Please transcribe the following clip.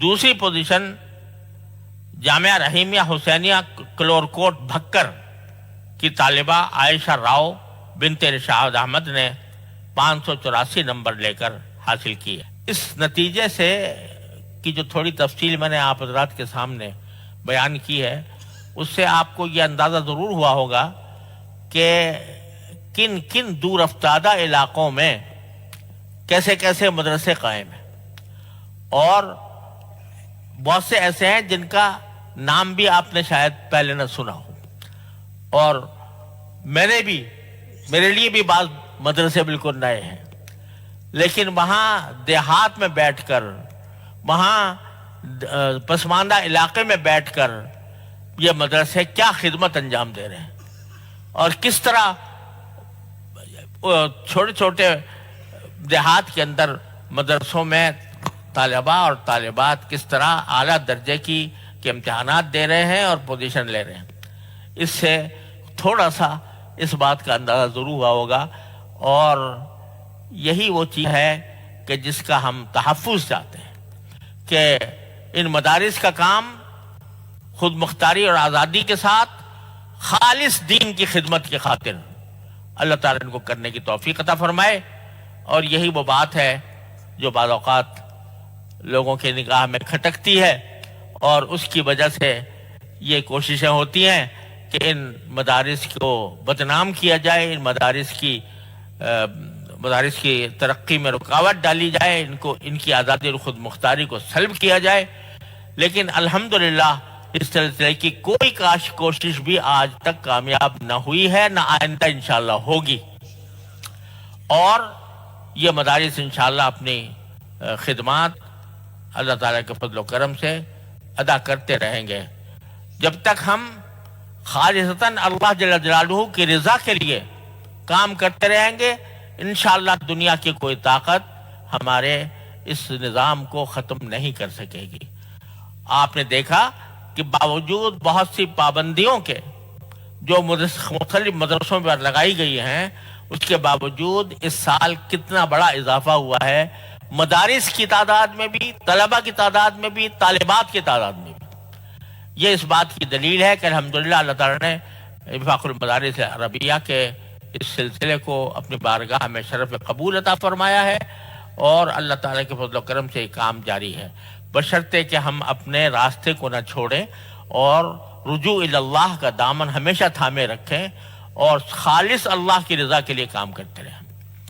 دوسری پوزیشن جامعہ رحیمیہ حسینیہ کلورکوٹ بھکر کی طالبہ عائشہ راؤ بنت رشاد احمد نے 584 نمبر لے کر حاصل کی ہے۔ اس نتیجے سے کی جو تھوڑی تفصیل میں نے آپ حضرات کے سامنے بیان کی ہے، اس سے آپ کو یہ اندازہ ضرور ہوا ہوگا کہ کن کن دور افتادہ علاقوں میں کیسے کیسے مدرسے قائم ہیں، اور بہت سے ایسے ہیں جن کا نام بھی آپ نے شاید پہلے نہ سنا ہو، اور میرے لیے بھی بعض مدرسے بالکل نئے ہیں، لیکن وہاں دیہات میں بیٹھ کر، وہاں پسماندہ علاقے میں بیٹھ کر یہ مدرسے کیا خدمت انجام دے رہے ہیں، اور کس طرح چھوٹے چھوٹے دیہات کے اندر مدرسوں میں طالبہ اور طالبات کس طرح اعلیٰ درجے کے امتحانات دے رہے ہیں اور پوزیشن لے رہے ہیں۔ اس سے تھوڑا سا اس بات کا اندازہ ضرور ہوا ہوگا، اور یہی وہ چیز ہے کہ جس کا ہم تحفظ چاہتے ہیں، کہ ان مدارس کا کام خود مختاری اور آزادی کے ساتھ خالص دین کی خدمت کی خاطر اللہ تعالیٰ ان کو کرنے کی توفیق عطا فرمائے۔ اور یہی وہ بات ہے جو بعض اوقات لوگوں کے نگاہ میں کھٹکتی ہے، اور اس کی وجہ سے یہ کوششیں ہوتی ہیں کہ ان مدارس کو بدنام کیا جائے، ان مدارس کی ترقی میں رکاوٹ ڈالی جائے، ان کی آزادی اور خود مختاری کو سلب کیا جائے۔ لیکن الحمدللہ اس سلسلے کی کوئی کوشش بھی آج تک کامیاب نہ ہوئی ہے، نہ آئندہ انشاءاللہ ہوگی، اور یہ مدارس انشاءاللہ اپنی خدمات اللہ تعالیٰ کے فضل و کرم سے ادا کرتے رہیں گے جب تک ہم خالصتاً اللہ جل جلالہ کی رضا کے لیے کام کرتے رہیں گے۔ انشاءاللہ دنیا کی کوئی طاقت ہمارے اس نظام کو ختم نہیں کر سکے گی۔ آپ نے دیکھا کہ باوجود بہت سی پابندیوں کے جو مختلف مدرسوں پر لگائی گئی ہیں، اس کے باوجود اس سال کتنا بڑا اضافہ ہوا ہے، مدارس کی تعداد میں بھی، طلبہ کی تعداد میں بھی، طالبات کی تعداد میں بھی۔ یہ اس بات کی دلیل ہے کہ الحمدللہ اللہ تعالیٰ نے وفاق المدارس عربیہ کے اس سلسلے کو اپنی بارگاہ میں شرف قبول عطا فرمایا ہے، اور اللہ تعالیٰ کے فضل و کرم سے یہ کام جاری ہے، بشرطے کہ ہم اپنے راستے کو نہ چھوڑیں اور رجوع اللہ کا دامن ہمیشہ تھامے رکھیں، اور خالص اللہ کی رضا کے لیے کام کرتے رہیں۔